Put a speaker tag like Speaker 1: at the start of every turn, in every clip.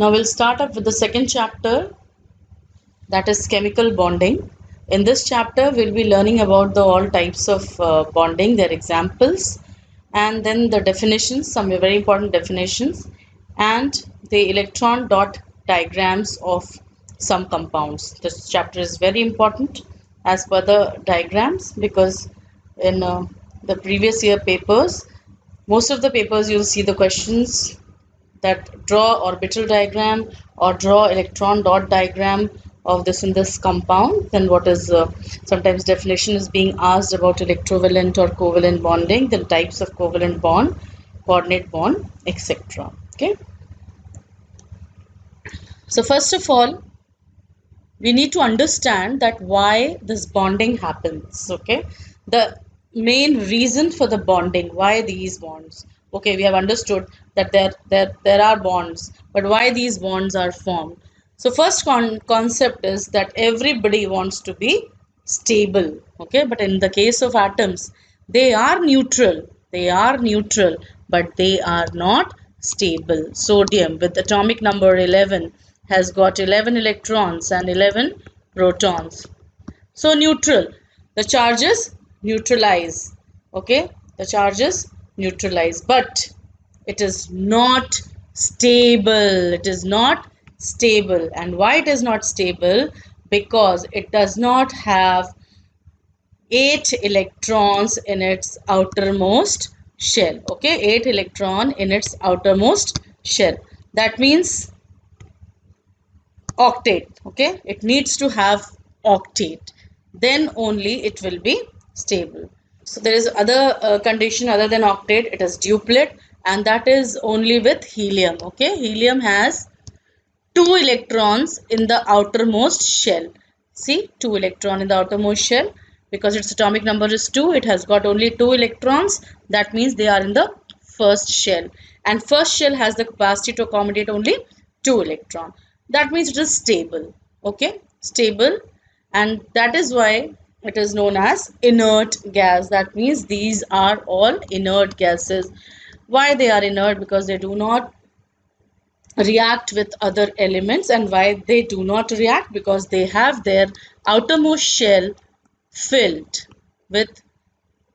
Speaker 1: Now we'll start up with the second chapter, that is chemical bonding. In this chapter, we'll be learning about the all types of bonding, their examples, and then the definitions, some very important definitions, and the electron dot diagrams of some compounds. This chapter is very important as per the diagrams because in the previous year papers, most of the papers you'll see the questions that draw orbital diagram or draw electron dot diagram of this in this compound. Then what is sometimes definition is being asked about electrovalent or covalent bonding, the types of covalent bond, coordinate bond, etc. Okay, so first of all we need to understand that why this bonding happens. Okay, the main reason for the bonding, why these bonds. Okay, we have understood that there are bonds, but why these bonds are formed. So first concept is that everybody wants to be stable. Okay, but in the case of atoms, they are neutral, but they are not stable. Sodium with atomic number 11 has got 11 electrons and 11 protons. So neutral, the charges neutralize. Okay, the charges neutralize, but it is not stable. It is not stable. And why it is not stable? Because it does not have 8 electrons in its outermost shell. Okay, 8 electron in its outermost shell. That means octet. Okay, it needs to have octet, then only it will be stable. So there is other condition other than octet. It is duplet, and that is only with helium. Okay, helium has 2 electrons in the outermost shell. See, 2 electron in the outermost shell. Because its atomic number is 2, it has got only 2 electrons. That means they are in the first shell, and first shell has the capacity to accommodate only 2 electron. That means it is stable. Okay, stable, and that is why it is known as inert gas. That means these are all inert gases. Why they are inert? Because they do not react with other elements. And why they do not react? Because they have their outermost shell filled with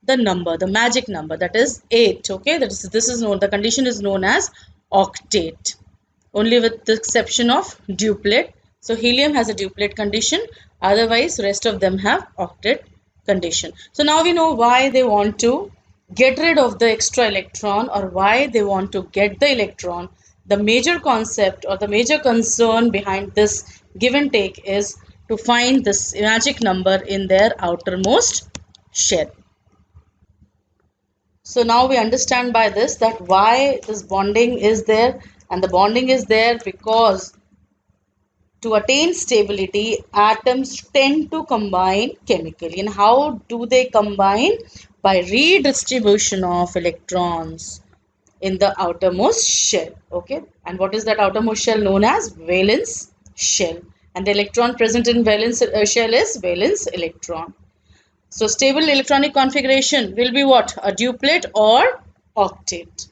Speaker 1: the number, the magic number, that is 8. Okay, this is known, the condition is known as octet, only with the exception of duplet. So helium has a duplet condition, otherwise rest of them have octet condition. So now we know why they want to get rid of the extra electron, or why they want to get the electron. The major concept or the major concern behind this give and take is to find this magic number in their outermost shell. So now we understand by this that why this bonding is there, and the bonding is there because to attain stability, atoms tend to combine chemically. And how do they combine? By redistribution of electrons in the outermost shell. Okay, and what is that outermost shell? Known as valence shell, and the electron present in valence shell is valence electron. So stable electronic configuration will be what? A duplet or octet.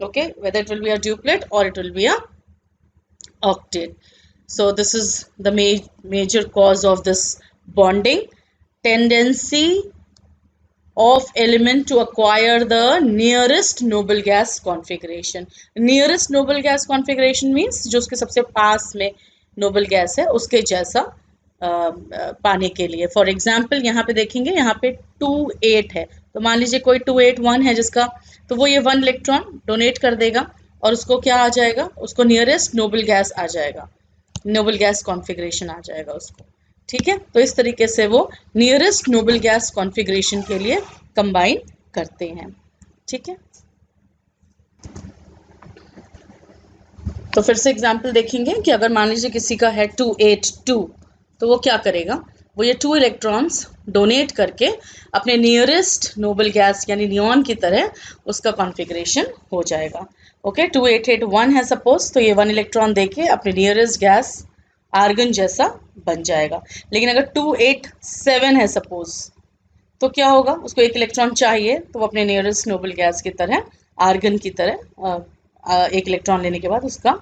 Speaker 1: Okay, whether it will be a duplet or it will be a octet. So this is the major cause of this bonding. Tendency of element to acquire the nearest noble gas configuration. Nearest noble gas configuration means जो उसके सबसे पास में noble gas है उसके जैसा पाने के लिए. फॉर एग्जाम्पल यहाँ पे देखेंगे, यहाँ पे 2,8 है, तो मान लीजिए कोई 2,8,1 है जिसका, तो वो ये 1 इलेक्ट्रॉन डोनेट कर देगा और उसको क्या आ जाएगा? उसको नियरेस्ट नोबल गैस आ जाएगा, नोबल गैस कॉन्फ़िगरेशन आ जाएगा उसको. ठीक है, तो इस तरीके से वो नियरेस्ट नोबल गैस कॉन्फ़िगरेशन के लिए कंबाइन करते हैं. ठीक है, तो फिर से एग्जाम्पल देखेंगे कि अगर मान लीजिए किसी का है 2,8,2, तो वो क्या करेगा? वो ये 2 इलेक्ट्रॉन्स डोनेट करके अपने नियरेस्ट नोबल गैस यानी नियॉन की तरह उसका कॉन्फ़िगरेशन हो जाएगा. ओके, 2,8,8,1 है सपोज, तो ये 1 इलेक्ट्रॉन देके अपने नियरेस्ट गैस आर्गन जैसा बन जाएगा. लेकिन अगर 2,8,7 है सपोज, तो क्या होगा? उसको 1 इलेक्ट्रॉन चाहिए, तो वो अपने नियरेस्ट नोबल गैस की तरह आर्गन की तरह 1 इलेक्ट्रॉन लेने के बाद उसका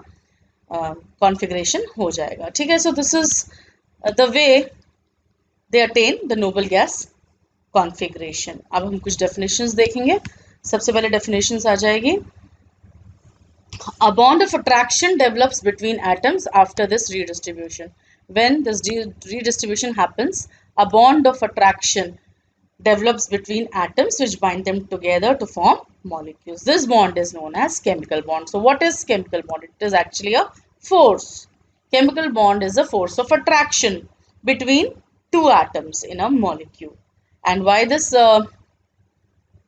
Speaker 1: कॉन्फ़िगरेशन हो जाएगा। ठीक है, so this is the way they attain the noble gas configuration. अब हम कुछ डेफिनेशंस देखेंगे। सबसे पहले डेफिनेशंस आ जाएगी, a bond of attraction develops between atoms after this redistribution. When this redistribution happens, a bond of attraction develops between atoms which bind them together to form molecules. This bond is known as chemical bond. So what is chemical bond? It is actually a force. Chemical bond is a force of attraction between two atoms in a molecule. And why this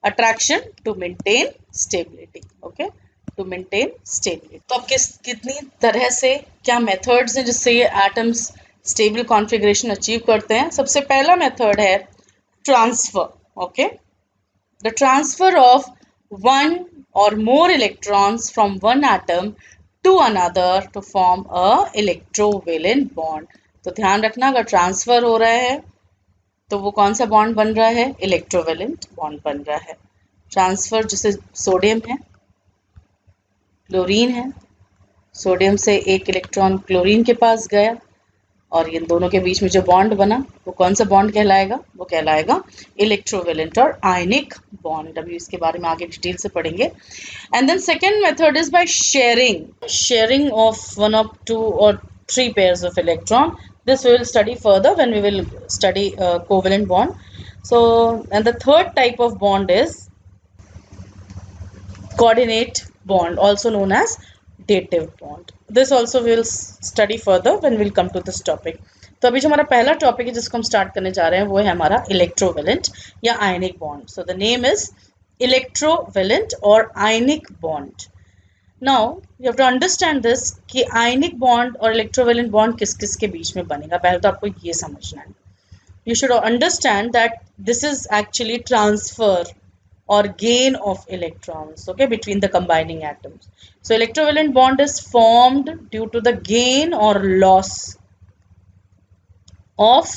Speaker 1: attraction? To maintain stability. Okay, to maintain stability. तो अब कितनी तरह से क्या methods हैं जिससे ये atoms stable configuration achieve करते हैं। सबसे पहला मेथड है transfer. Okay, the transfer of one or more electrons from one atom to another to form a electrovalent bond. तो ध्यान रखना, अगर ट्रांसफर हो रहा है तो वो कौन सा बॉन्ड बन रहा है? इलेक्ट्रोवेलेंट बॉन्ड बन रहा है। ट्रांसफर जैसे सोडियम है, क्लोरीन है, सोडियम से एक इलेक्ट्रॉन क्लोरीन के पास गया और इन दोनों के बीच में जो बॉन्ड बना वो कौन सा बॉन्ड कहलाएगा? वो कहलाएगा इलेक्ट्रोवेलेंट और आयनिक बॉन्ड। अभी इसके बारे में आगे डिटेल से पढ़ेंगे। And then second method is by sharing of one of two और three pairs of electron. This we will study further when we will study covalent bond. So, and the third type of bond is coordinate bond, also known as dative bond. This also we will study further when we will come to this topic. तो अभी जो हमारा पहला topic है जिसको हम start करने जा रहे हैं वो है हमारा इलेक्ट्रोवेलेंट या ionic bond. So the name is electrovalent और ionic bond. Now you have to understand this कि आयनिक बॉन्ड और इलेक्ट्रोवेलेंट बॉन्ड किस किस के बीच में बनेगा. पहले तो आपको ये समझना है. You should understand that this is actually transfer or gain of electrons, okay, between the combining atoms. So electrovalent bond is formed due to the gain or loss of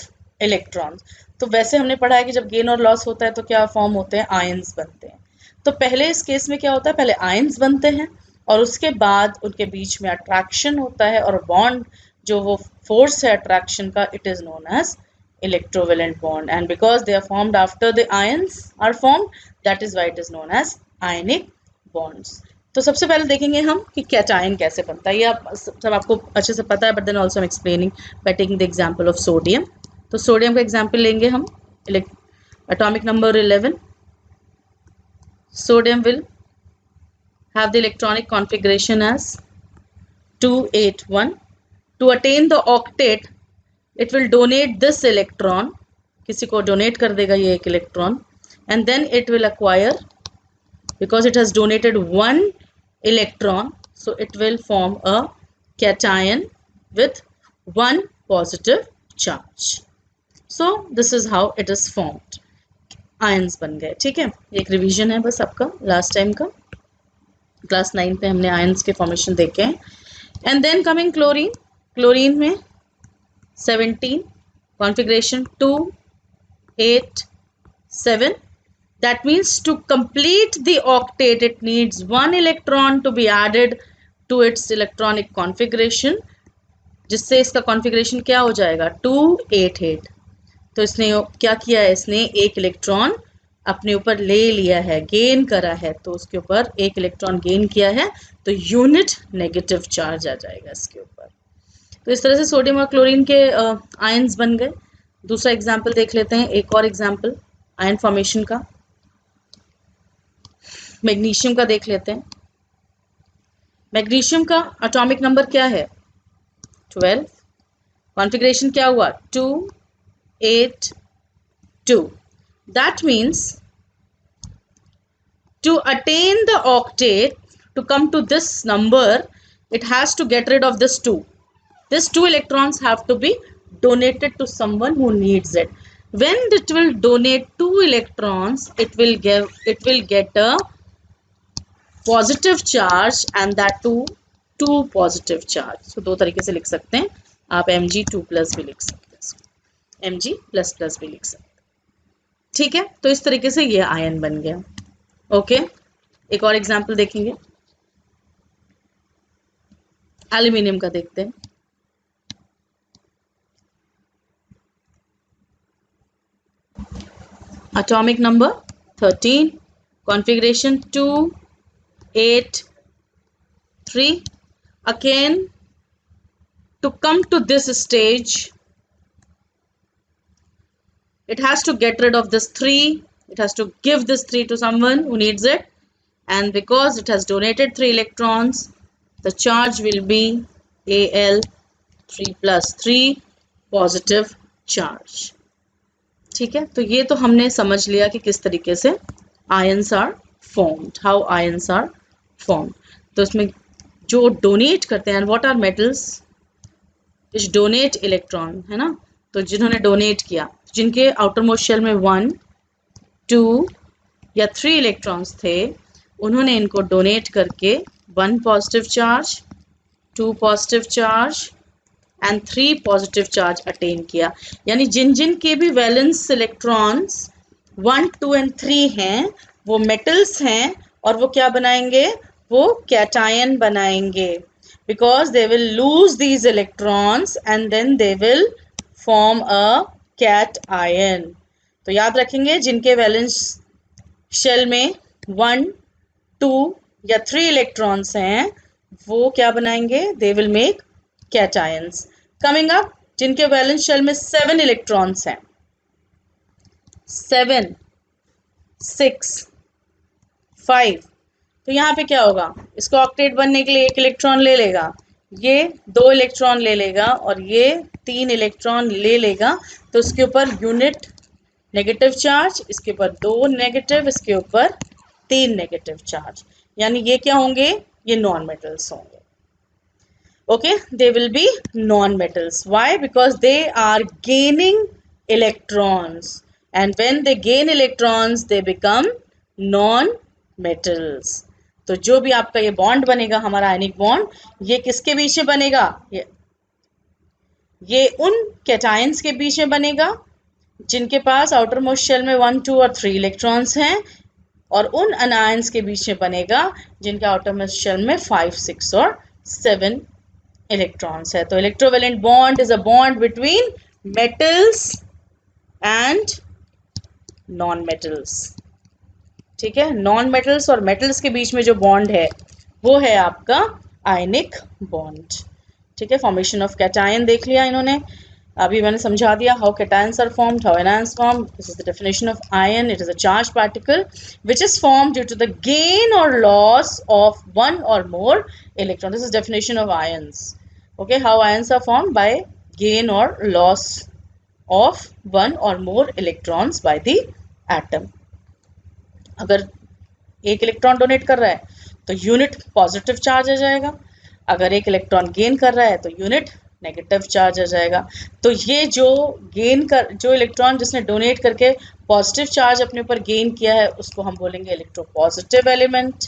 Speaker 1: electrons. तो वैसे हमने पढ़ा है कि जब गेन और loss होता है तो क्या फॉर्म होते हैं? आयंस बनते हैं. तो पहले इस केस में क्या होता है? पहले आयंस बनते हैं और उसके बाद उनके बीच में अट्रैक्शन होता है और बॉन्ड जो वो फोर्स है अट्रैक्शन का, it is known as electrovalent bond, and because they are formed after the ions are formed, that is why it is known as ionic bonds. तो सबसे पहले देखेंगे हम कि कैटायन कैसे बनता है. ये आप सब आपको अच्छे से पता है, but then also I am explaining by taking the example of sodium. तो सोडियम का एग्जांपल लेंगे हम. Atomic number 11. Sodium will have the electronic configuration as 281. To attain the octet, it will donate this electron, किसी को donate कर देगा ये एक electron, and then it will acquire, because it has donated one electron, so it will form a cation with one positive charge. So this is how it is formed. Ions बन गए. ठीक है, एक revision है बस आपका last time का. Class 9 पे हमने आयंस के फॉर्मेशन देखे हैं. And then coming chlorine. Chlorine में 17 configuration 2 8 7. That means to complete the octet it needs one electron to be added to its electronic configuration, जिससे इसका कॉन्फ़िगरेशन क्या हो जाएगा? 288. तो इसने क्या किया है? इसने एक इलेक्ट्रॉन अपने ऊपर ले लिया है, गेन करा है. तो उसके ऊपर एक इलेक्ट्रॉन गेन किया है तो यूनिट नेगेटिव चार्ज आ जाएगा इसके ऊपर. तो इस तरह से सोडियम और क्लोरीन के आयंस बन गए. दूसरा एग्जाम्पल देख लेते हैं, एक और एग्जाम्पल आयन फॉर्मेशन का. मैग्नीशियम का देख लेते हैं. मैग्नीशियम का एटॉमिक नंबर क्या है? 12. कॉन्फ़िगरेशन क्या हुआ? 2 8 2. That means to attain the octet, to come to this number, it has to get rid of this 2. These 2 electrons have to be donated to someone who needs it. When it will donate 2 electrons, it will get a positive charge, and that two positive charge. So दो तरीके से लिख सकते हैं आप. Mg2+ भी लिख सकते हैं, Mg++ भी लिख सकते हैं. ठीक है, तो इस तरीके से ये आयन बन गया. ओके, एक और एग्जांपल देखेंगे. एल्यूमिनियम का देखते हैं। Atomic number 13, configuration 2, 8, 3. Again, to come to this stage, it has to get rid of this 3. It has to give this 3 to someone who needs it. And because it has donated 3 electrons, the charge will be Al3 plus 3 positive charge. ठीक है, तो ये तो हमने समझ लिया कि किस तरीके से ions are formed, how ions are formed. तो इसमें जो डोनेट करते हैं, what are metals which donate electron, है ना। तो जिन्होंने डोनेट किया, जिनके आउटर मोस्ट शेल में 1, 2 या 3 इलेक्ट्रॉन्स थे, उन्होंने इनको डोनेट करके 1 positive charge, 2 positive charge and 3 positive charge attain किया। यानी जिन जिन के भी वैलेंस इलेक्ट्रॉन्स 1, 2 एंड 3 हैं, वो मेटल्स हैं और वो क्या बनाएंगे, वो कैटायन बनाएंगे, because they will lose these electrons and then they will form a cation. तो याद रखेंगे, जिनके वैलेंस शेल में 1, 2 या 3 इलेक्ट्रॉन्स हैं, वो क्या बनाएंगे, they will make cations. Coming up, जिनके वैलेंस शेल में 7 इलेक्ट्रॉन्स हैं, 7, 6, 5, तो यहाँ पे क्या होगा, इसको ऑक्टेट बनने के लिए 1 इलेक्ट्रॉन ले लेगा, ये 2 इलेक्ट्रॉन ले लेगा और ये 3 इलेक्ट्रॉन ले लेगा। तो इसके ऊपर यूनिट नेगेटिव चार्ज, इसके ऊपर 2 नेगेटिव, इसके ऊपर 3 नेगेटिव चार्ज। यानी ये क्या होंगे, ये नॉन मेटल्स होंगे। Okay, they will be non-metals. Why? Because they are gaining electrons, and when they gain electrons, they become non-metals. तो जो भी आपका ये बॉन्ड बनेगा, हमारा आयनिक बॉन्ड, ये किसके बीच में बनेगा, ये उन कैटायंस के बीच में बनेगा जिनके पास आउटर मोस्ट शेल में 1, 2 और 3 इलेक्ट्रॉन्स हैं, और उन अनायंस के बीच में बनेगा जिनके आउटर मोस्ट शेल में 5, 6 और 7 इलेक्ट्रॉन्स है। तो electrovalent bond is a bond between metals and non metals. ठीक है, नॉन मेटल्स और मेटल्स के बीच में जो बॉन्ड है वो है आपका आयनिक बॉन्ड। ठीक है, फॉर्मेशन ऑफ कैटायन देख लिया इन्होंने, अभी मैंने समझा दिया how cations are formed, how anions formed. This is the definition of ion, it is a charge particle which is formed due to the gain or loss of one or more electron. This is definition of ions. Okay, how ions are formed? By gain or loss of one or more electrons by the atom. अगर 1 electron donate कर रहा है तो unit positive charge आ जाएगा, अगर 1 electron gain कर रहा है तो यूनिट नेगेटिव चार्ज आ जाएगा। तो ये जो इलेक्ट्रॉन जिसने डोनेट करके पॉजिटिव चार्ज अपने ऊपर गेन किया है, उसको हम बोलेंगे इलेक्ट्रोपॉजिटिव एलिमेंट,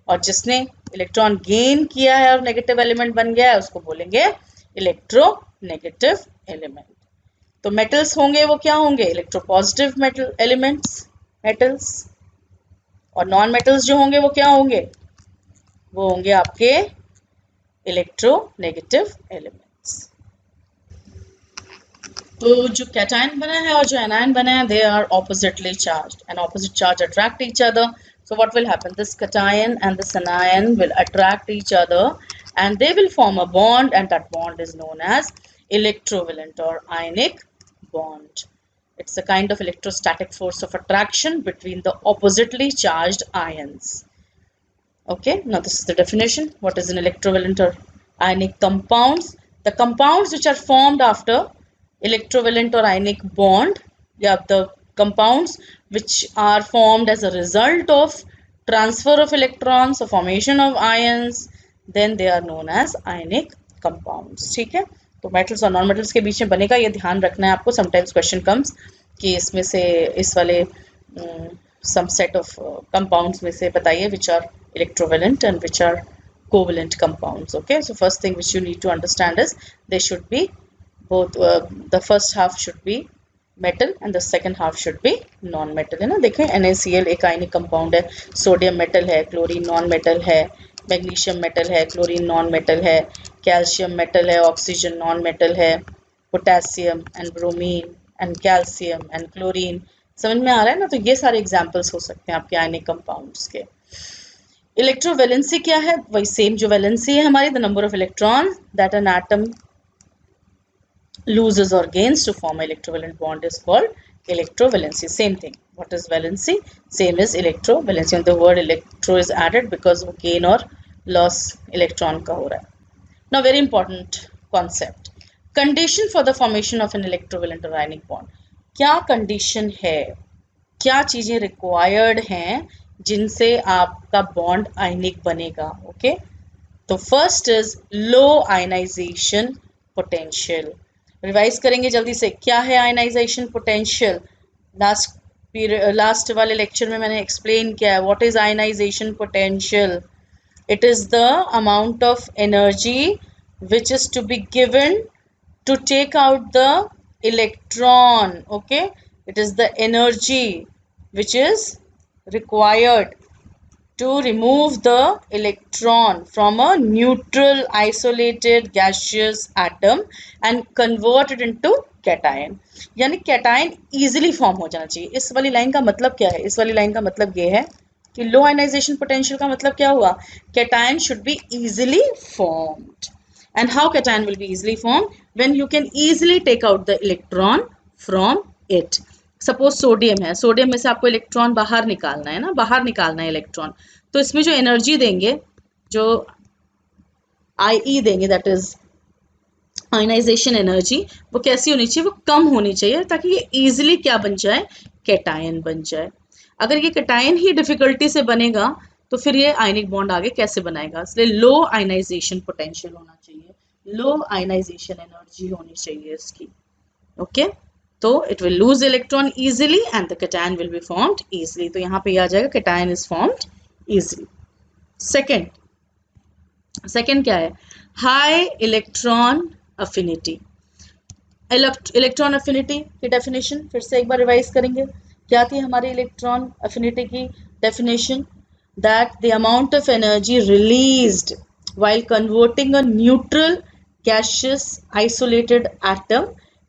Speaker 1: और जिसने इलेक्ट्रॉन गेन किया है और नेगेटिव एलिमेंट बन गया है, उसको बोलेंगे इलेक्ट्रोनेगेटिव एलिमेंट। तो मेटल्स होंगे वो क्या होंगे, इलेक्ट्रोपॉजिटिव मेटल एलिमेंट्स, मेटल्स, और नॉन मेटल्स जो होंगे वो क्या होंगे, वो होंगे आपके इलेक्ट्रोनेगेटिव एलिमेंट्स। तो जो कैटायन बना है और जो एनायन बना है, they are oppositely charged, and opposite charge attract each other. So what will happen? This cation and this anion will attract each other and they will form a bond, and that bond is known as electrovalent or ionic bond. It's a kind of electrostatic force of attraction between the oppositely charged ions. Okay, now this is the definition. What is an electrovalent or ionic compounds? The compounds which are formed after electrovalent or ionic bond, the compounds which are formed as a result of transfer of electrons or formation of ions, then they are known as ionic compounds. ठीक है, तो metals और non metals के बीच में बनेगा, ये ध्यान रखना है आपको. समटाइम्स क्वेश्चन कम्स कि इसमें से इस वाले some set of compounds में से बताइए which are electrovalent and which are covalent compounds. Okay, so first thing which you need to understand is they should be both, the first half should be metal and the second half should be non metal, है ना. देखें NaCl एक ionic compound है, sodium metal है, chlorine non metal है, magnesium metal है, chlorine non metal है, calcium metal है, ऑक्सीजन नॉन मेटल है, potassium and bromine and calcium and chlorine. समझ में आ रहा है ना? तो ये सारे एग्जाम्पल्स हो सकते हैं आपके आयनिक कंपाउंड्स के। इलेक्ट्रोवैलेंसी क्या है? वही सेम जो वैलेंसी है हमारी, the number of electron that an atom loses or gains to form an electrovalent bond is called electrovalency. Same thing. What is valency? Same as electrovalency. And the word electro is added because वो gain or loss electron का हो रहा है. Now very important concept. Condition for the formation of an electrovalent or ionic bond. क्या condition है? क्या चीजें required हैं जिनसे आपका bond ionic बनेगा? Okay? तो first is low ionization potential. रिवाइज करेंगे जल्दी से, क्या है आयनाइजेशन पोटेंशियल? लास्ट वाले लेक्चर में मैंने एक्सप्लेन किया है what is ionization potential. It is the amount of energy which is to be given to take out the electron. Okay, it is the energy which is required to remove the electron from a neutral isolated gaseous atom and convert it into cation. यानी cation easily form हो जाना चाहिए. इस वाली line का मतलब क्या है? इस वाली लाइन का मतलब ये है कि लो आयनाइजेशन पोटेंशियल का मतलब क्या हुआ? cation should be easily formed. And how cation will be easily formed? When you can easily take out the electron from it. Suppose sodium है, सोडियम में से आपको इलेक्ट्रॉन बाहर निकालना है ना, बाहर निकालना है इलेक्ट्रॉन, तो इसमें जो एनर्जी देंगे, जो आई देंगे, दैट इज आयनाइजेशन एनर्जी, वो कैसी होनी चाहिए? वो कम होनी चाहिए ताकि ये इजीली क्या बन जाए? कैटायन बन जाए. अगर ये कैटायन ही डिफिकल्टी से बनेगा तो फिर ये आयनिक बॉन्ड आगे कैसे बनाएगा? इसलिए लो आयनाइजेशन पोटेंशियल होना चाहिए, लो आयनाइजेशन एनर्जी होनी चाहिए इसकी. ओके, तो it will lose electron easily and the cation will be formed easily. तो यहाँ पे आ जाएगा cation is formed easily. Second क्या है? High electron affinity. Electron affinity की डेफिनेशन फिर से एक बार रिवाइज करेंगे. क्या थी हमारी इलेक्ट्रॉन अफिनिटी की definition? That the amount of energy released while converting a neutral gaseous isolated atom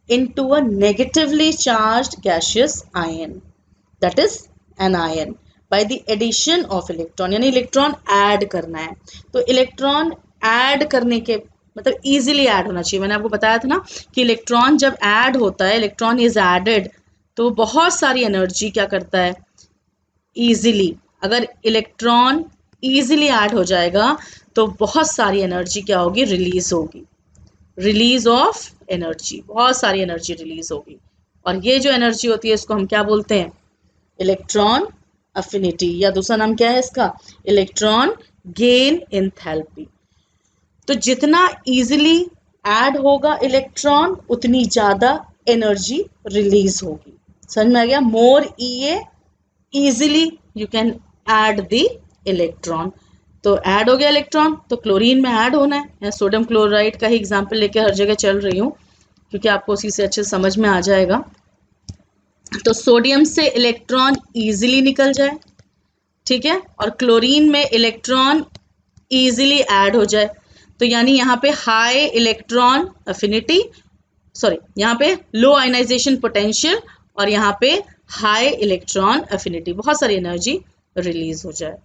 Speaker 1: into a negatively charged gaseous ion, that is an ion, by the addition of electron. यानी electron add करना है. तो electron add करने के मतलब easily add होना चाहिए. मैंने आपको बताया था ना कि इलेक्ट्रॉन जब ऐड होता है, इलेक्ट्रॉन इज एडेड, तो बहुत सारी एनर्जी क्या करता है? इजीली. अगर इलेक्ट्रॉन इजीली ऐड हो जाएगा तो बहुत सारी एनर्जी क्या होगी? रिलीज होगी. रिलीज ऑफ एनर्जी, बहुत सारी एनर्जी रिलीज होगी. और ये जो एनर्जी होती है इसको हम क्या बोलते हैं? इलेक्ट्रॉन अफिनिटी, या दूसरा नाम क्या है इसका? Electron gain enthalpy. तो जितना इजीली ऐड होगा इलेक्ट्रॉन उतनी ज्यादा एनर्जी रिलीज होगी. समझ में आ गया? More easily you can add the electron. तो ऐड हो गया इलेक्ट्रॉन, तो क्लोरीन में ऐड होना है. मैं सोडियम क्लोराइड का ही एग्जाम्पल लेके हर जगह चल रही हूँ क्योंकि आपको उसी से अच्छे समझ में आ जाएगा. तो सोडियम से इलेक्ट्रॉन इजीली निकल जाए, ठीक है, और क्लोरीन में इलेक्ट्रॉन इजीली ऐड हो जाए. तो यानी यहाँ पे हाई इलेक्ट्रॉन अफिनिटी, सॉरी, यहाँ पे लो आयनाइजेशन पोटेंशियल और यहाँ पे हाई इलेक्ट्रॉन अफिनिटी, बहुत सारी एनर्जी रिलीज हो जाए.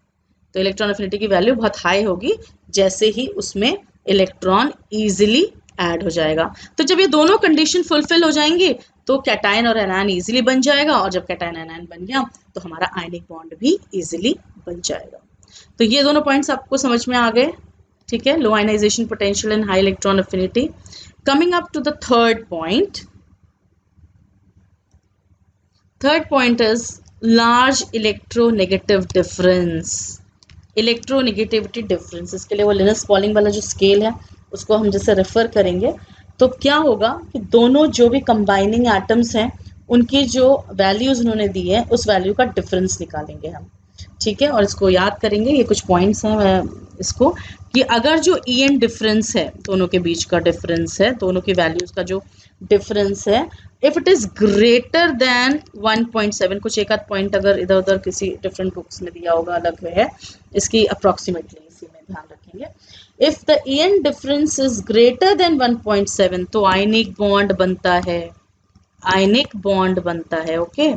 Speaker 1: तो इलेक्ट्रॉन अफिनिटी की वैल्यू बहुत हाई होगी जैसे ही उसमें इलेक्ट्रॉन इजीली ऐड हो जाएगा. तो जब ये दोनों कंडीशन फुलफिल हो जाएंगी तो कैटायन और एनायन इजीली बन जाएगा, और जब कैटायन एनायन बन गया तो हमारा आयनिक बॉन्ड भी इजीली बन जाएगा. तो ये दोनों पॉइंट्स आपको समझ में आ गए, ठीक है? Low ionisation potential and high electron affinity. Coming up to the third point. Third point is large electronegative difference. Electronegativity difference, इसके लिए वो लिनस पॉलिंग वाला जो स्केल है उसको हम जैसे रेफर करेंगे तो क्या होगा कि दोनों जो भी कंबाइनिंग एटम्स हैं उनकी जो वैल्यूज उन्होंने दी है उस वैल्यू का डिफरेंस निकालेंगे हम, ठीक है? और इसको याद करेंगे. ये कुछ पॉइंट्स हैं इसको कि अगर जो EN डिफरेंस है, दोनों के बीच का डिफरेंस है, दोनों की वैल्यूज का जो डिफरेंस है, if it is greater than 1.7, कुछ एक आध पॉइंट अगर इधर उधर किसी डिफरेंट बुक्स में दिया होगा अलग है, इसकी अप्रोक्सीमेटली इसी में ध्यान रखेंगे। If the EN difference is greater than 1.7 तो आयनिक बॉन्ड बनता है, आयनिक बॉन्ड बनता है। ओके,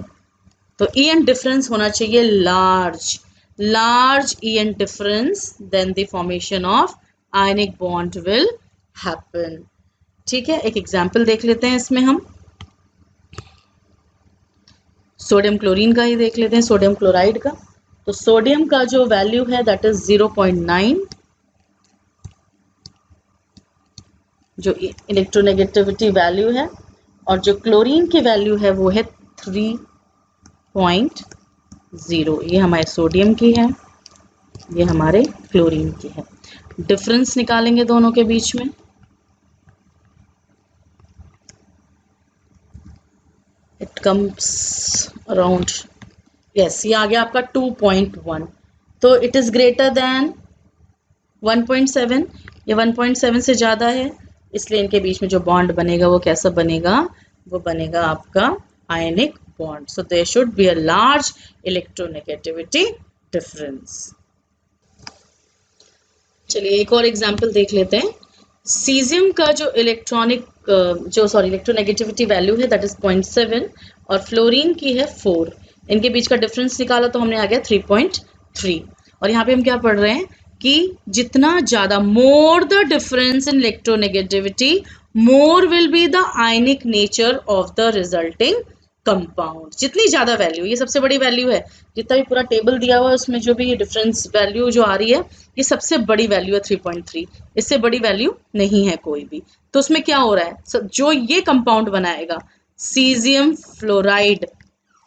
Speaker 1: तो EN डिफरेंस होना चाहिए large, large EN difference, then the formation of ionic bond will happen. ठीक है, एक एग्जाम्पल देख लेते हैं इसमें हम, सोडियम क्लोरीन का ही देख लेते हैं, सोडियम क्लोराइड का। तो सोडियम का जो वैल्यू है दैट इज 0.9, जो इलेक्ट्रोनेगेटिविटी वैल्यू है, और जो क्लोरीन की वैल्यू है वो है 3.0। ये हमारे सोडियम की है, ये हमारे क्लोरीन की है। डिफरेंस निकालेंगे दोनों के बीच में, इट कम्स अराउंड, यस ये आ गया आपका 2.1। तो इट इज ग्रेटर देन 1.7, ये 1.7 से ज़्यादा है, इसलिए इनके बीच में जो बॉन्ड बनेगा वो कैसा बनेगा, वो बनेगा आपका ionic bond. So there should be a large electronegativity difference. चलिए एक और एग्जांपल देख लेते हैं। सीजियम का जो इलेक्ट्रोनेगेटिविटी वैल्यू है दैट इज 0.7 और फ्लोरीन की है 4, इनके बीच का डिफरेंस निकाला तो हमने आ गया 3.3। और यहाँ पे हम क्या पढ़ रहे हैं कि जितना ज़्यादा, more the difference in electronegativity more will be the ionic nature of the resulting compound. जितनी ज़्यादा वैल्यू, ये सबसे बड़ी वैल्यू है, जितना भी पूरा टेबल दिया हुआ है उसमें जो भी ये डिफरेंस वैल्यू जो आ रही है ये सबसे बड़ी वैल्यू है 3.3, इससे बड़ी वैल्यू नहीं है कोई भी। तो उसमें क्या हो रहा है, जो ये कंपाउंड बनाएगा caesium fluoride,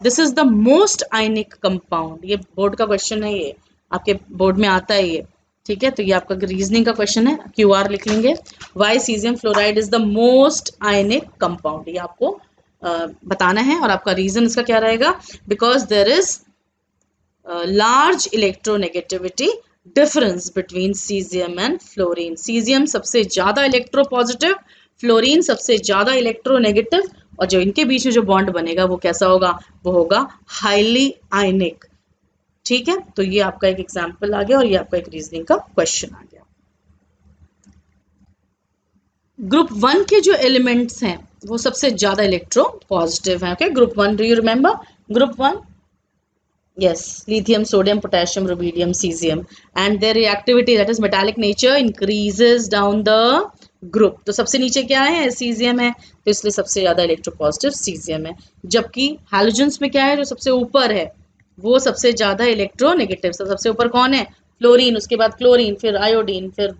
Speaker 1: this is the most ionic compound. ये बोर्ड का क्वेश्चन है, ये आपके बोर्ड में आता है ये। ठीक है, तो ये आपका रीजनिंग का क्वेश्चन है, QR लिख लेंगे, why caesium fluoride is the most ionic compound, ये आपको बताना है। और आपका रीजन इसका क्या रहेगा, because there is large electronegativity difference between caesium and fluorine. Caesium सबसे ज्यादा इलेक्ट्रोपॉजिटिव, फ्लोरीन सबसे ज्यादा इलेक्ट्रोनेगेटिव, और जो इनके बीच में जो बॉन्ड बनेगा वो कैसा होगा, वो होगा हाईली आयनिक। ठीक है, तो ये आपका एक एग्जाम्पल आ गया और ये आपका एक रीजनिंग का क्वेश्चन आ गया। ग्रुप 1 के जो एलिमेंट्स हैं वो सबसे ज्यादा इलेक्ट्रो पॉजिटिव हैं। Okay, group 1, do you remember group 1? yes, lithium, sodium, potassium, rubidium, cesium, and their reactivity, that is metallic nature, increases down the group। तो सबसे नीचे क्या है, सीजियम है, तो इसलिए सबसे ज्यादा इलेक्ट्रोपॉजिटिव सीजियम है। जबकि हैलोजेंस में क्या है, जो सबसे ऊपर है वो सबसे ज्यादा इलेक्ट्रोनेगेटिव। सबसे ऊपर कौन है, फ्लोरीन, उसके बाद क्लोरीन, फिर आयोडीन, फिर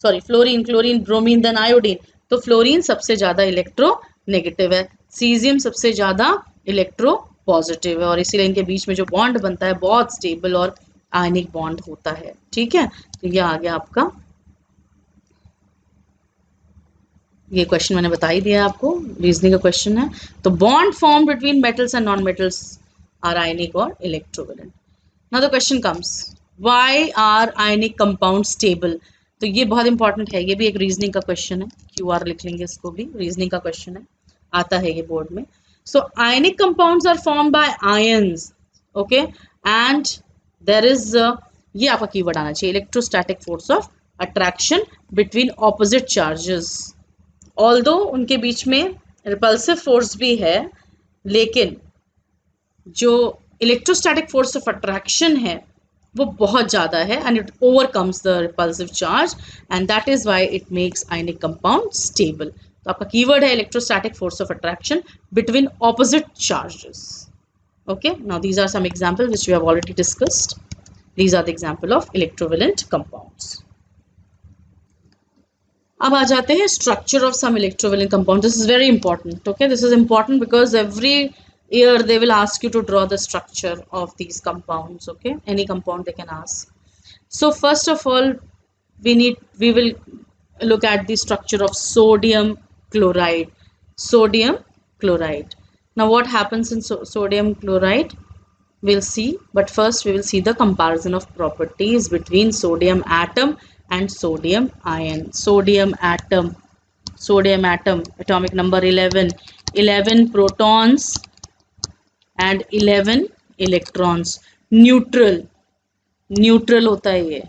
Speaker 1: fluorine, chlorine, bromine, then iodine. तो फ्लोरीन सबसे ज्यादा इलेक्ट्रोनेगेटिव है, सीजियम सबसे ज्यादा इलेक्ट्रो पॉजिटिव है, और इसीलिए इनके बीच में जो बॉन्ड बनता है बहुत स्टेबल और आयनिक बॉन्ड होता है। ठीक है, तो ये आ गया आपका, ये क्वेश्चन मैंने बता ही दिया आपको, रीजनिंग का क्वेश्चन है। तो bond form between metals and non metals are ionic और electrovalent. Now the question comes, why are ionic compound stable? तो ये बहुत इंपॉर्टेंट है, ये भी एक रीजनिंग का क्वेश्चन है, QR लिख लेंगे इसको भी, रीजनिंग का क्वेश्चन है, आता है ये बोर्ड में। So ionic compounds are formed by ions, okay, and there is ये आपका कीवर्ड आना चाहिए, electrostatic force of attraction between opposite charges। Although उनके बीच में repulsive force भी है, लेकिन जो electrostatic force of attraction है वो बहुत ज़्यादा है, and it overcomes the repulsive charge, and that is why it makes ionic compound stable। तो आपका कीवर्ड है electrostatic force of attraction between opposite charges. Okay, now these are some example which we have already discussed. These are the example of electrovalent compounds. अब आ जाते हैं structure of some electrovalent compound. This is very important. Okay, this is important because every year they will ask you to draw the structure of these compounds. Okay, any compound they can ask. So first of all we will look at the structure of sodium chloride. Sodium chloride. Now what happens in sodium chloride? We'll see, but first we will see the comparison of properties between sodium atom and sodium ion. Sodium atom, atomic number 11, 11 protons and 11 electrons. Neutral होता है ये,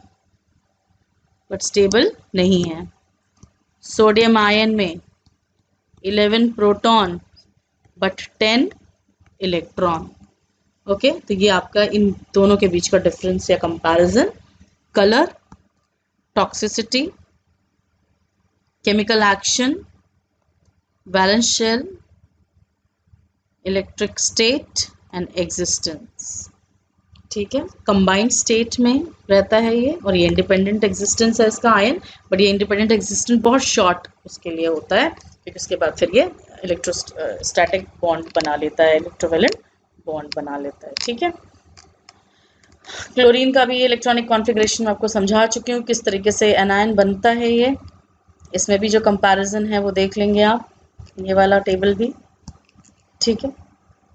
Speaker 1: but stable नहीं है. Sodium ion में 11 proton but 10 electron. Okay, तो ये आपका इन दोनों के बीच का डिफरेंस या comparison. Colour, toxicity, chemical action, valence shell, electric state and existence. ठीक है, कंबाइंड स्टेट में रहता है ये, और ये इंडिपेंडेंट एग्जिस्टेंस है इसका आयन, बट ये इंडिपेंडेंट एग्जिस्टेंस बहुत शॉर्ट उसके लिए होता है, क्योंकि उसके बाद फिर ये इलेक्ट्रोस्टैटिक बॉन्ड बना लेता है, इलेक्ट्रोवेलेंट बॉन्ड बना लेता है. ठीक है, क्लोरीन का भी इलेक्ट्रॉनिक कॉन्फ़िगरेशन मैं आपको समझा चुकी हूँ, किस तरीके से एनायन बनता है ये. इसमें भी जो कंपैरिजन है वो देख लेंगे आप, ये वाला टेबल भी. ठीक है,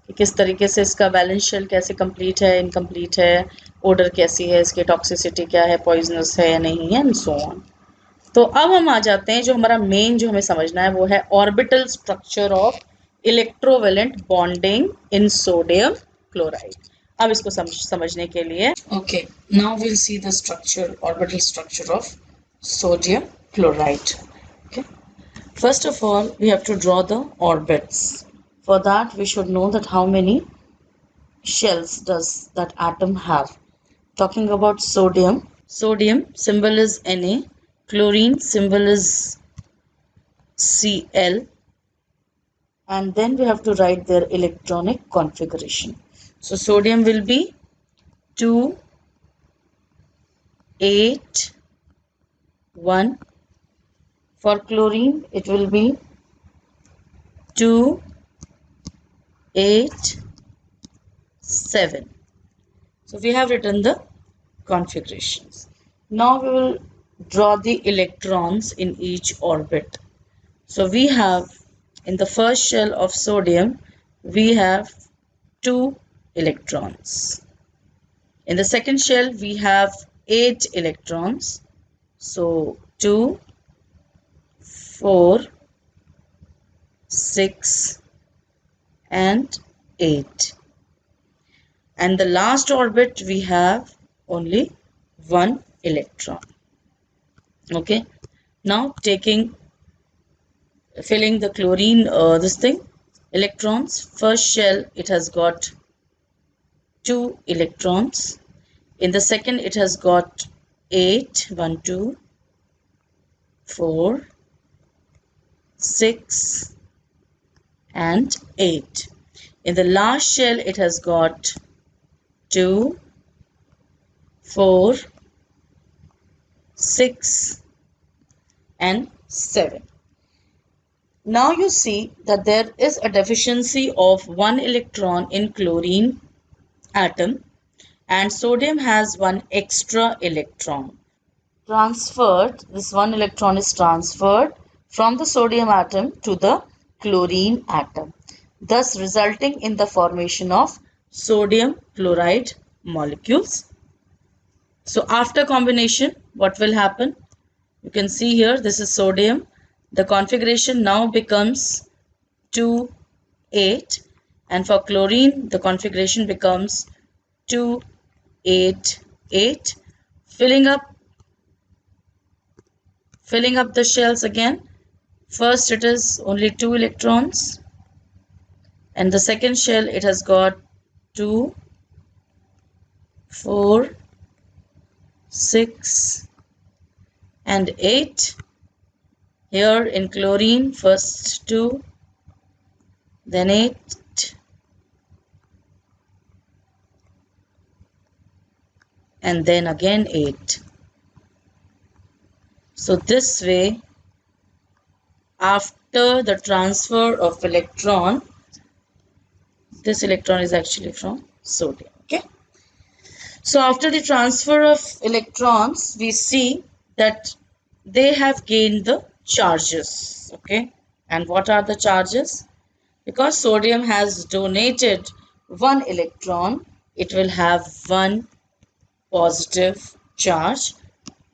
Speaker 1: कि किस तरीके से इसका बैलेंस शेल कैसे कंप्लीट है, इनकम्प्लीट है, ऑर्डर कैसी है, इसकी टॉक्सिसिटी क्या है, पॉइजनस है या नहीं है, एंड सो ऑन. तो अब हम आ जाते हैं, जो हमारा मेन जो हमें समझना है वो है orbital structure of electrovalent bonding in sodium chloride. अब इसको समझने के लिए, okay, now will see the structure, orbital structure of sodium chloride. Okay, first of all we have to draw the orbits. For that we should know that how many shells does that atom have. Talking about sodium, sodium symbol is Na, chlorine symbol is Cl, and then we have to write their electronic configuration. So sodium will be 2 8 1. For chlorine it will be 2 8 7. So we have written the configurations. Now we will draw the electrons in each orbit. So we have, in the first shell of sodium, we have 2 electrons. In the second shell we have 8 electrons. So 2 4 6 and 8. And the last orbit we have only 1 electron. Okay, now filling the chlorine, this thing, electrons. First shell it has got 2 electrons. In the second it has got 8, 1 2 4 6 and 8. In the last shell it has got 2 4 6 and 7. Now you see that there is a deficiency of 1 electron in chlorine atom, and sodium has 1 extra electron. This 1 electron is transferred from the sodium atom to the chlorine atom, thus resulting in the formation of sodium chloride molecules. So after combination, what will happen? You can see here, this is sodium. The configuration now becomes 2 8, and for chlorine the configuration becomes 2 8 8. Filling up the shells again. First it is only 2 electrons, and the second shell it has got 2 4 6 and 8. Here in chlorine, first 2, then 8, and then again 8. So this way, after the transfer of electron, this electron is actually from sodium. Okay, so after the transfer of electrons, we see that they have gained the charges. Okay, and what are the charges? Because sodium has donated 1 electron, it will have 1 positive charge.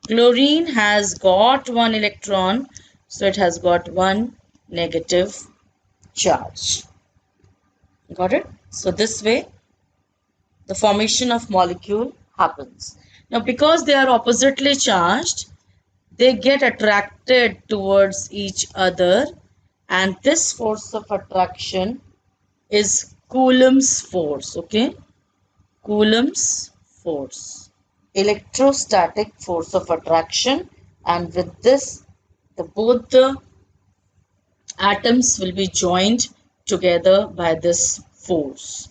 Speaker 1: Chlorine has got 1 electron, so it has got 1 negative charge. Got it? So this way the formation of molecule happens. Now because they are oppositely charged, they get attracted towards each other, and this force of attraction is Coulomb's force. Okay, Coulomb's force, electrostatic force of attraction, and with this both the atoms will be joined together by this force.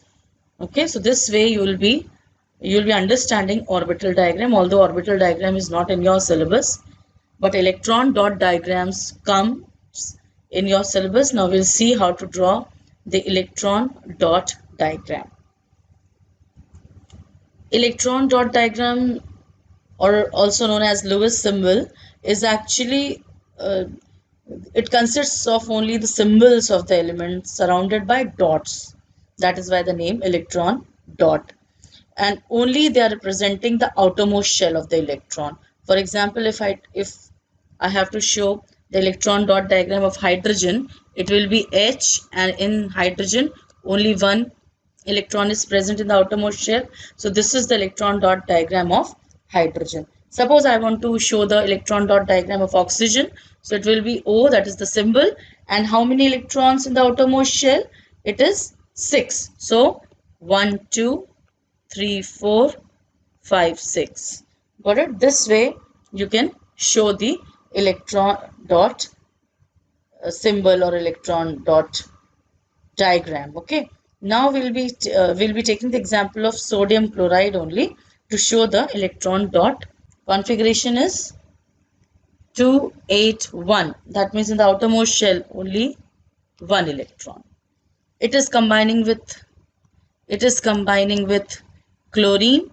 Speaker 1: Okay, so this way you'll be understanding orbital diagram, although orbital diagram is not in your syllabus, but electron dot diagrams come in your syllabus. Now we'll see how to draw the electron dot diagram. Electron dot diagram, or also known as Lewis symbol, is actually it consists of only the symbols of the elements surrounded by dots. That is why the name electron dot. And only they are representing the outermost shell of the electron. For example, if I have to show the electron dot diagram of hydrogen, it will be H, and in hydrogen only one electron is present in the outermost shell. So this is the electron dot diagram of hydrogen. Suppose I want to show the electron dot diagram of oxygen. So it will be O, that is the symbol. And how many electrons in the outermost shell? It is 6. So 1, 2, 3, 4, 5, 6. Got it? This way you can show the electron dot symbol or electron dot diagram. Okay. Now we'll be taking the example of sodium chloride only to show the electron dot. Configuration is 281. That means in the outermost shell only one electron. It is combining with chlorine.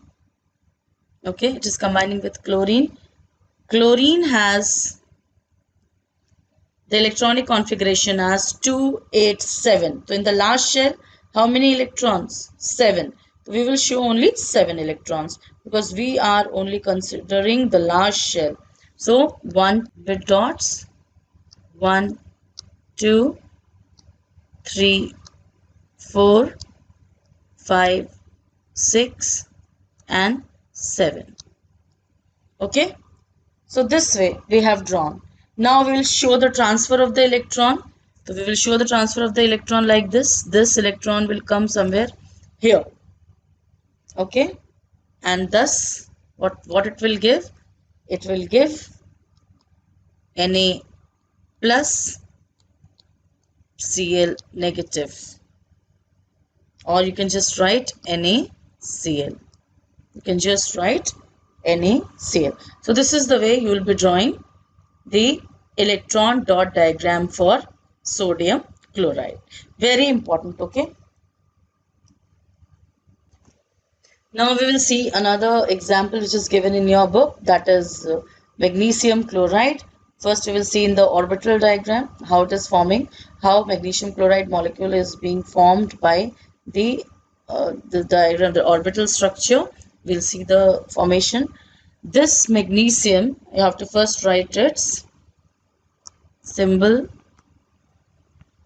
Speaker 1: Okay, it is combining with chlorine. Chlorine has the electronic configuration as 287. So in the last shell, how many electrons? 7. We will show only 7 electrons because we are only considering the last shell. So 1 with dots, 1, 2, 3, 4, 5, 6 and 7. Okay, so this way we have drawn. Now we will show the transfer of the electron. So we will show the transfer of the electron like this. This electron will come somewhere here. Okay, and thus what it will give? It will give Na plus Cl negative, or you can just write NaCl. You can just write NaCl. So this is the way you will be drawing the electron dot diagram for sodium chloride. Very important. Okay. Now we will see another example which is given in your book, that is magnesium chloride. First we will see in the orbital diagram how it is forming, how magnesium chloride molecule is being formed by the diagram, the orbital structure. We will see the formation. This magnesium, you have to first write its symbol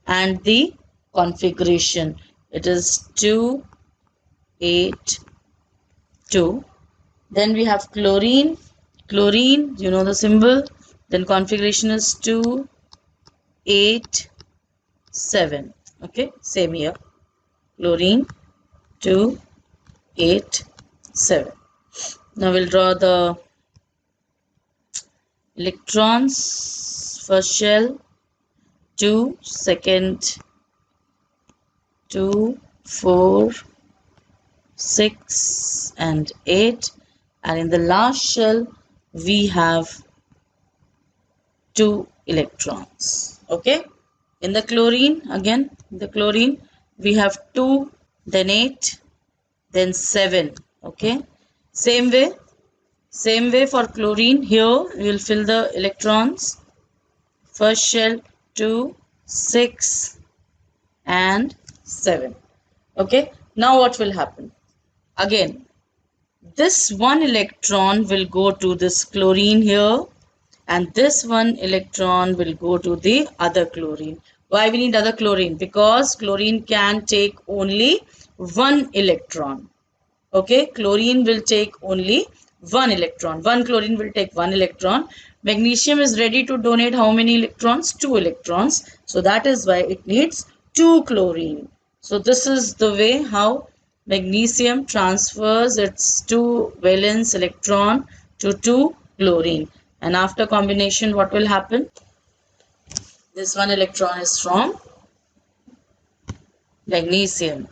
Speaker 1: and the configuration. It is 2, 8, 2. Then we have chlorine. Chlorine, you know the symbol. Then configuration is 2, 8, 7. Okay, same here. Chlorine 2, 8, 7. Now we'll draw the electrons. First shell 2, second 2, 4, 6 and 8, and in the last shell we have 2 electrons. Okay, in the chlorine, again the chlorine we have 2, then 8, then 7. Okay, same way for chlorine. Here we will fill the electrons. First shell 2, 6 and 7. Okay, now what will happen? Again, this one electron will go to this chlorine here, and this one electron will go to the other chlorine. Why we need other chlorine? Because chlorine can take only one electron. Okay, chlorine will take only one electron. One chlorine will take one electron. Magnesium is ready to donate how many electrons? Two electrons. So that is why it needs two chlorine. So this is the way how magnesium transfers its two valence electron to two chlorine. And after combination, what will happen? This one electron is from magnesium.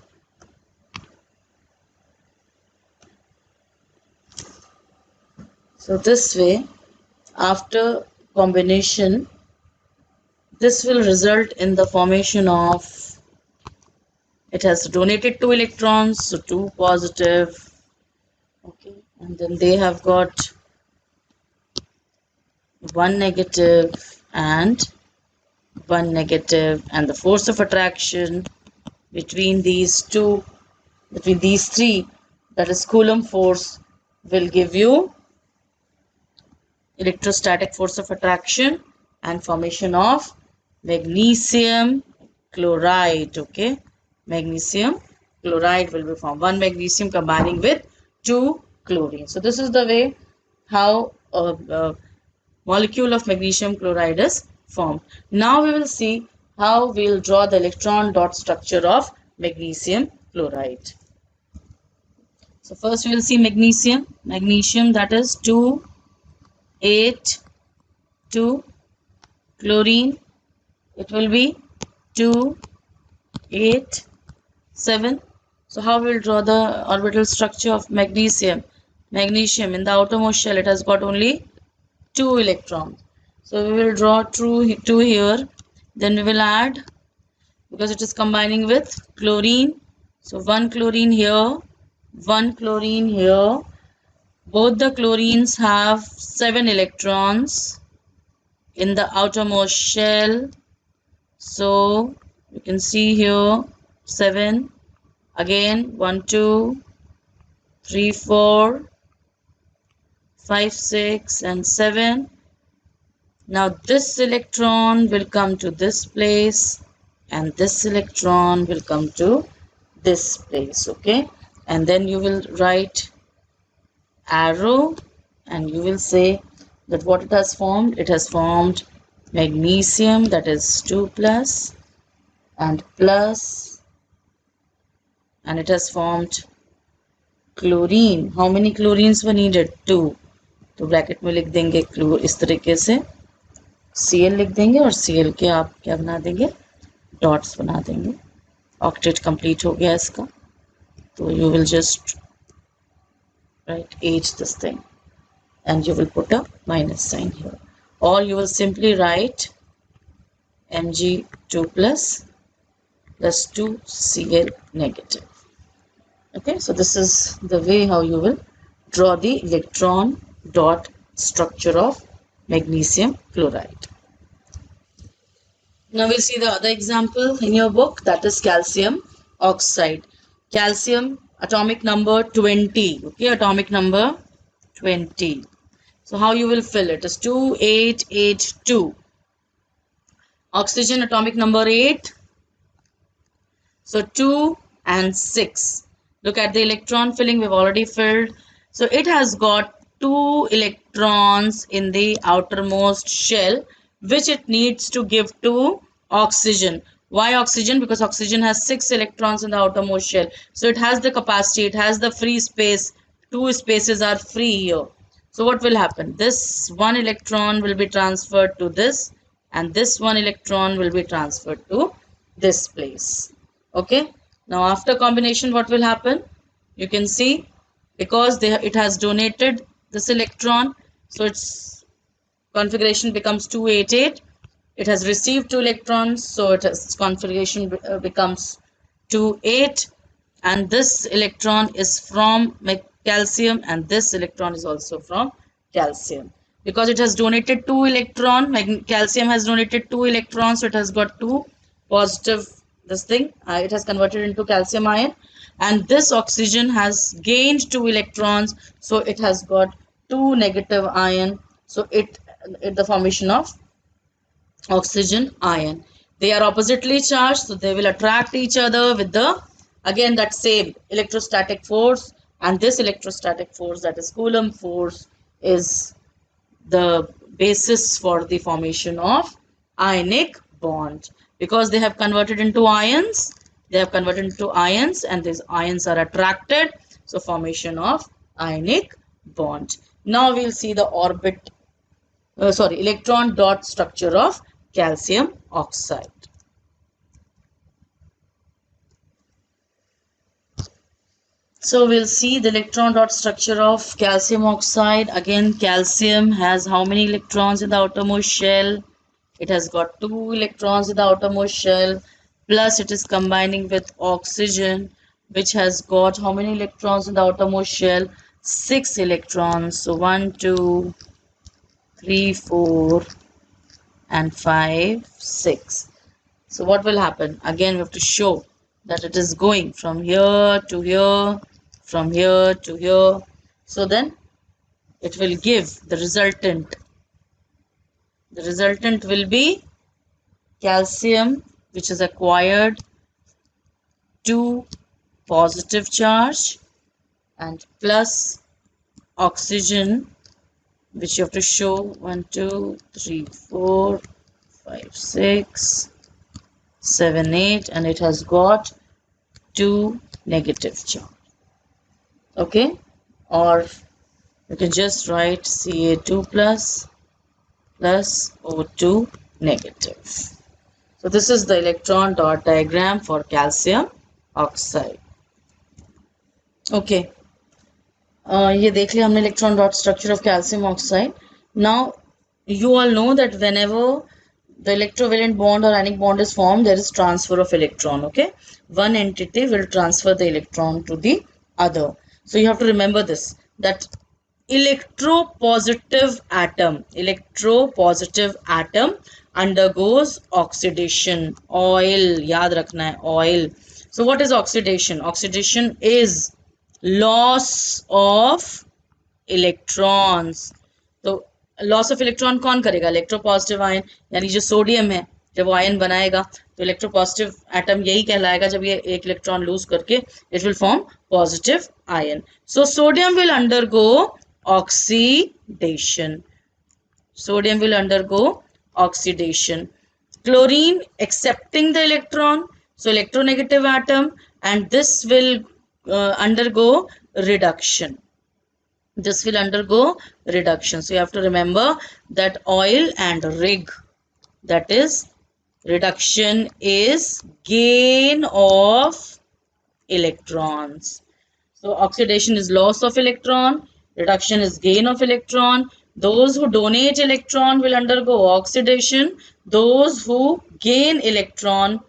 Speaker 1: So this way, after combination, this will result in the formation of, it has donated two electrons, so two positive, okay, and then they have got one negative and one negative, and the force of attraction between these two, between these three, that is Coulomb force, will give you electrostatic force of attraction and formation of magnesium chloride. Okay, magnesium chloride will be formed, one magnesium combining with two chlorine. So this is the way how a molecule of magnesium chloride is formed. Now we will see how we will draw the electron dot structure of magnesium chloride. So first we will see magnesium, that is 2 8 2, chlorine, it will be 2 8 7. So how we will draw the orbital structure of magnesium? Magnesium in the outermost shell, it has got only two electrons. So we will draw two here. Then we will add, because it is combining with chlorine. So one chlorine here, one chlorine here. Both the chlorines have 7 electrons in the outermost shell. So you can see here 7. Again 1 2 3 4 5 6 and 7. Now this electron will come to this place and this electron will come to this place. Okay, and then you will write arrow and you will say that what it has formed. It has formed magnesium, that is 2 plus and plus, and it has formed chlorine. How many chlorines were needed? 2. तो bracket में लिख देंगे क्लोर, इस तरीके से Cl लिख देंगे और Cl के आप क्या बना देंगे? डॉट्स बना देंगे. ऑक्टेट कंप्लीट हो गया इसका. तो you will just write H this thing and you will put a minus sign here, or you will simply write Mg2 plus 2 Cl negative. Okay, so this is the way how you will draw the electron dot structure of magnesium chloride. Now we'll see the other example in your book, that is calcium oxide. Calcium atomic number 20. Okay, atomic number 20. So how you will fill it is 2 8 8 2. Oxygen atomic number 8. So 2 and 6. Look at the electron filling, we've already filled. So it has got 2 electrons in the outermost shell, which it needs to give to oxygen. Why oxygen? Because oxygen has 6 electrons in the outermost shell. So it has the capacity, it has the free space. 2 spaces are free here. So what will happen? This 1 electron will be transferred to this, and this 1 electron will be transferred to this place. Okay. Now after combination, what will happen? You can see, because it has donated this electron, so its configuration becomes 2 8 8. It has received 2 electrons, so its configuration becomes 2 8, and this electron is from calcium and this electron is also from calcium. Because it has donated 2 electrons, calcium has donated 2 electrons, so it has got 2 positive, this thing, it has converted into calcium ion, and this oxygen has gained 2 electrons, so it has got 2 negative ion, so it the formation of oxygen ion. They are oppositely charged, so they will attract each other with the, again, that same electrostatic force. And this electrostatic force, that is Coulomb force, is the basis for the formation of ionic bond, because they have converted into ions. They have converted into ions, and these ions are attracted, so formation of ionic bond. Now we'll see the electron dot structure of calcium oxide. So we'll see the electron dot structure of calcium oxide. Again, calcium has how many electrons in the outermost shell? It has got 2 electrons in the outermost shell, plus it is combining with oxygen, which has got how many electrons in the outermost shell? 6 electrons. So 1, 2, 3, 4, and 5, 6. So what will happen? Again, we have to show that it is going from here to here, from here to here. So then it will give the resultant. The resultant will be calcium, which is acquired 2 positive charge, and plus oxygen, which you have to show 1, 2, 3, 4, 5, 6, 7, 8, and it has got 2 negative charge. Okay, or you can just write Ca2 plus O2 negative. So this is the electron dot diagram for calcium oxide. Okay, ये देख लिया हमने electron dot structure of calcium oxide. Now you all know that whenever the electrovalent bond or ionic bond is formed, there is transfer of electron. Okay, one entity will transfer the electron to the other. So you have to remember this, that electropositive atom undergoes oxidation. Oil, याद रखना है, oil. So what is oxidation? Oxidation is loss of electrons. तो loss of electron कौन करेगा? Electropositive ion, यानी जो sodium है, जब वो आयन बनाएगा तो इलेक्ट्रोपॉजिटिव एटम यही कहलाएगा जब ये एक इलेक्ट्रॉन लूज करके it will form positive ion. So sodium will undergo oxidation. Sodium will undergo oxidation. Chlorine accepting the electron, so electronegative atom, and this will undergo reduction. This will undergo reduction. So you have to remember that oil and rig, that is reduction is gain of electrons. So oxidation is loss of electron, reduction is gain of electron. Those who donate electron will undergo oxidation. Those who gain electron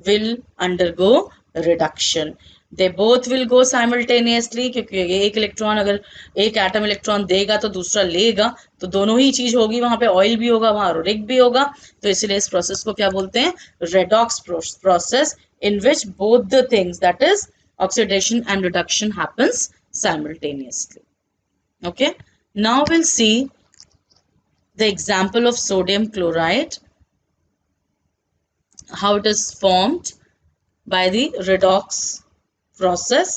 Speaker 1: will undergo reduction. They both will go simultaneously, क्योंकि एक electron, अगर एक atom electron देगा तो दूसरा लेगा, तो दोनों ही चीज होगी, वहां पे ऑयल भी होगा, वहां रिग भी होगा. तो इसलिए इस प्रोसेस को क्या बोलते हैं? Redox process, in which both the things, that is oxidation and reduction, happens simultaneously. Okay, now we'll see the example of sodium chloride, how it is formed by the redox process.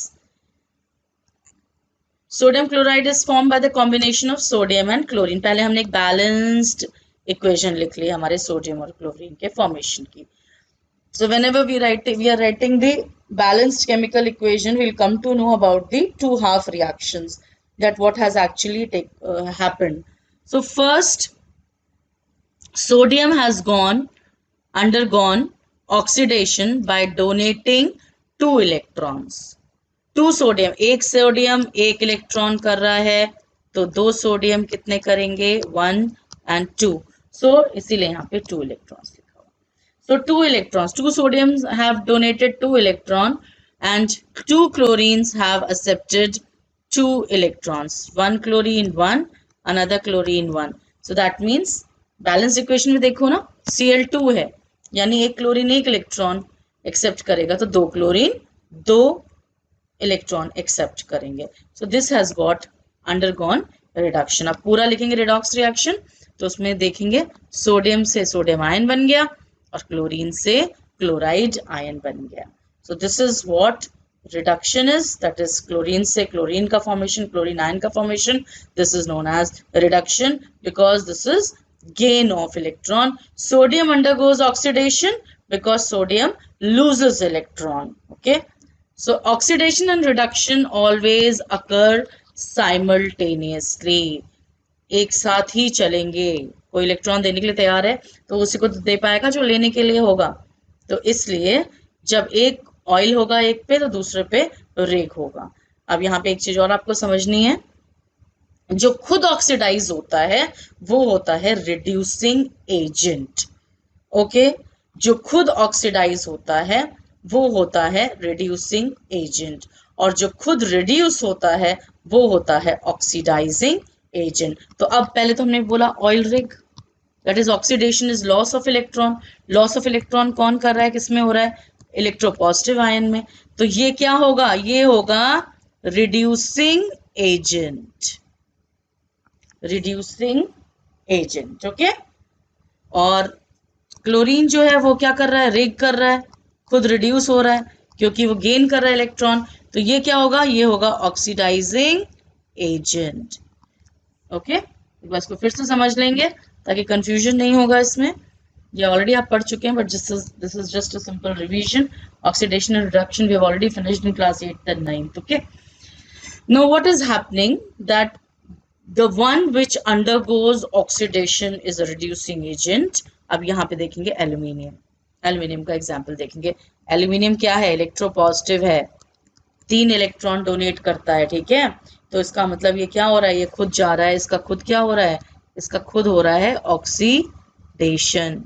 Speaker 1: Sodium chloride is formed by the combination of sodium and chlorine. पहले हमने एक balanced equation लिख ली हमारे sodium और chlorine के formation की. So whenever we are writing the balanced chemical equation, we'll come to know about the two half reactions, that what has actually happened. So first, sodium has undergone oxidation by donating 2 electrons. 2 sodium, एक sodium एक electron कर रहा है, तो 2 sodium कितने करेंगे? 1 and 2. So इसीलिए यहाँ पे 2 electrons. So 2 electrons, 2 sodiums have donated 2 electron, and 2 chlorines have accepted 2 electrons. One chlorine 1, another chlorine 1. So that means balance equation में देखो ना, Cl2 है, यानी एक क्लोरीन एक इलेक्ट्रॉन एक्सेप्ट करेगा, तो 2 क्लोरीन 2 इलेक्ट्रॉन एक्सेप्ट करेंगे. So this has got undergone reduction. अब पूरा लिखेंगे redox reaction, तो उसमें देखेंगे सोडियम से सोडियम आयन बन गया, और क्लोरीन से क्लोराइड आयन बन गया. So this is what reduction is, that is chlorine से chlorine का formation, chlorine ion का formation. This is known as reduction because this is gain of electron. Sodium undergoes oxidation because sodium loses electron. Okay, so oxidation and reduction always occur simultaneously. एक साथ ही चलेंगे. कोई electron देने के लिए तैयार है तो उसी को दे पाएगा जो लेने के लिए होगा. तो इसलिए जब एक ऑयल होगा एक पे तो दूसरे पे रेग होगा. अब यहाँ पे एक चीज और आपको समझनी है. जो खुद ऑक्सीडाइज होता है वो होता है रिड्यूसिंग एजेंट. ओके, जो खुद ऑक्सीडाइज होता है वो होता है रिड्यूसिंग एजेंट, और जो खुद रिड्यूस होता है वो होता है ऑक्सीडाइजिंग एजेंट. तो अब पहले तो हमने बोला oil rig, that is oxidation is loss of electron. Loss of electron कौन कर रहा है, किसमें हो रहा है, इलेक्ट्रोपॉजिटिव आयन में. तो ये क्या होगा, ये होगा reducing agent. Reducing agent. Okay, और क्लोरीन जो है वो क्या कर रहा है, रिग कर रहा है, खुद रिड्यूस हो रहा है क्योंकि वो गेन कर रहा है इलेक्ट्रॉन. तो ये क्या होगा, ये होगा ऑक्सीडाइजिंग एजेंट. ओके, एक बार इसको फिर से समझ लेंगे ताकि कंफ्यूजन नहीं होगा इसमें. ये ऑलरेडी आप पढ़ चुके हैं but this is just a simple revision. Oxidation and reduction we have already finished in class 8th and 9th. Okay, now what is happening, that the one which undergoes oxidation is a reducing agent. अब यहाँ पे देखेंगे aluminium. Aluminium का example देखेंगे. Aluminium क्या है, electropositive है, 3 electron donate करता है. ठीक है, तो इसका मतलब ये क्या हो रहा है, ये खुद जा रहा है. इसका खुद क्या हो रहा है, इसका खुद हो रहा है ऑक्सीडेशन.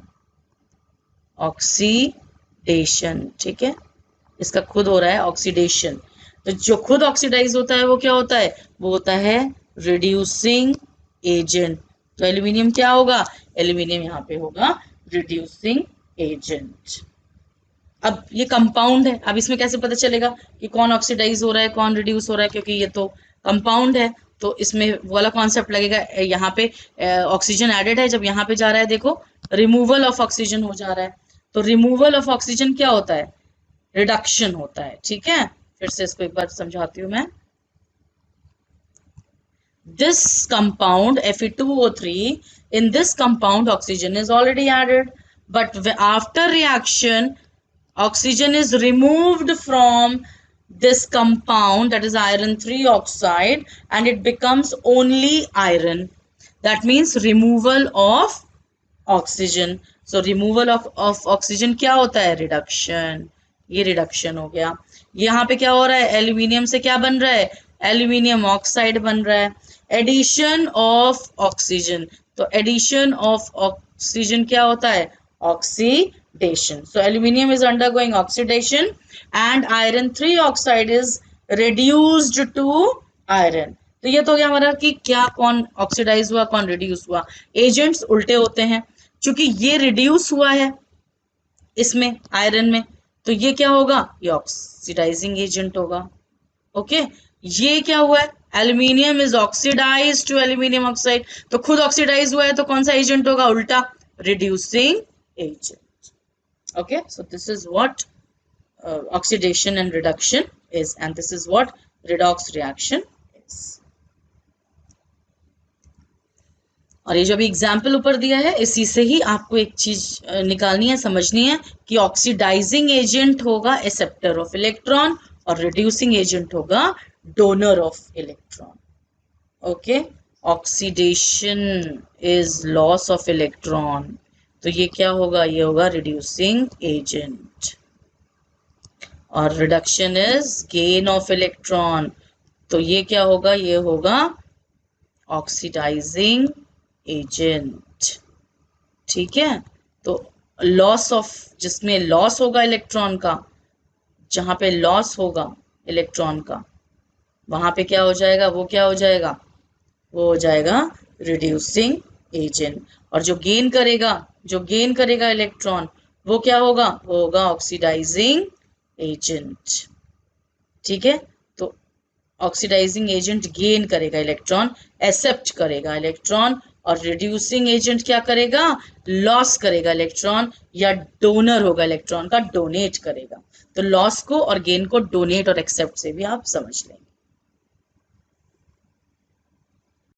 Speaker 1: ऑक्सीडेशन, ठीक है, इसका खुद हो रहा है ऑक्सीडेशन. तो जो खुद ऑक्सीडाइज होता है वो क्या होता है, वो होता है रिड्यूसिंग एजेंट. तो एल्यूमिनियम क्या होगा, एल्यूमिनियम यहाँ पे होगा रिड्यूसिंग एजेंट. अब ये कंपाउंड है, अब इसमें कैसे पता चलेगा कि कौन ऑक्सीडाइज हो रहा है कौन रिड्यूस हो रहा है, क्योंकि ये तो कंपाउंड है. तो इसमें वाला कॉन्सेप्ट लगेगा, यहाँ पे ऑक्सीजन एडेड है, जब यहाँ पे जा रहा है देखो रिमूवल ऑफ ऑक्सीजन हो जा रहा है. तो रिमूवल ऑफ ऑक्सीजन क्या होता है, रिडक्शन होता है. ठीक है, फिर से इसको एक बार समझाती हूँ मैं. This compound Fe2O3, in this compound oxygen is already added, but after reaction oxygen is removed from this compound, that is iron 3 oxide, and it becomes only iron. That means removal of oxygen. So removal of oxygen क्या होता है, reduction. ये reduction हो गया. यहाँ पे क्या हो रहा है, एल्यूमिनियम से क्या बन रहा है, एल्यूमिनियम ऑक्साइड बन रहा है. एडिशन ऑफ ऑक्सीजन, तो एडिशन ऑफ ऑक्सीजन क्या होता है, oxidation. So aluminium is undergoing oxidation and iron 3 oxide is reduced to iron. तो ये तो हो गया हमारा कि क्या कौन ऑक्सीडाइज हुआ कौन रिड्यूस हुआ. एजेंट्स उल्टे होते हैं, क्योंकि ये रिड्यूस हुआ है इसमें आयरन में, तो ये क्या होगा, ये ऑक्सीडाइजिंग एजेंट होगा. ओके, ये क्या हुआ है, aluminium is oxidise to aluminium oxide, तो खुद ऑक्सीडाइज हुआ है तो कौन सा एजेंट होगा, उल्टा reducing agent. Okay, so this is what oxidation and reduction is, and this is what redox reaction is. और ये जो अभी एग्जाम्पल ऊपर दिया है इसी से ही आपको एक चीज निकालनी है, समझनी है कि ऑक्सीडाइजिंग एजेंट होगा एक्सेप्टर ऑफ इलेक्ट्रॉन और रिड्यूसिंग एजेंट होगा donor of electron. Okay, oxidation is loss of electron, तो ये क्या होगा, ये होगा रिड्यूसिंग एजेंट. और reduction is gain of electron, तो ये क्या होगा, ये होगा ऑक्सीडाइजिंग एजेंट. ठीक है, तो लॉस ऑफ, जिसमें लॉस होगा इलेक्ट्रॉन का, जहां पे लॉस होगा इलेक्ट्रॉन का वहां पे क्या हो जाएगा, वो क्या हो जाएगा, वो हो जाएगा रिड्यूसिंग एजेंट. और जो गेन करेगा इलेक्ट्रॉन वो क्या होगा, वो होगा ऑक्सीडाइजिंग एजेंट. ठीक है, तो ऑक्सीडाइजिंग एजेंट गेन करेगा इलेक्ट्रॉन, एक्सेप्ट करेगा इलेक्ट्रॉन, और रिड्यूसिंग एजेंट क्या करेगा, लॉस करेगा इलेक्ट्रॉन, या डोनर होगा इलेक्ट्रॉन का, डोनेट करेगा। तो लॉस को और गेन को डोनेट और एक्सेप्ट से भी आप समझ लेंगे।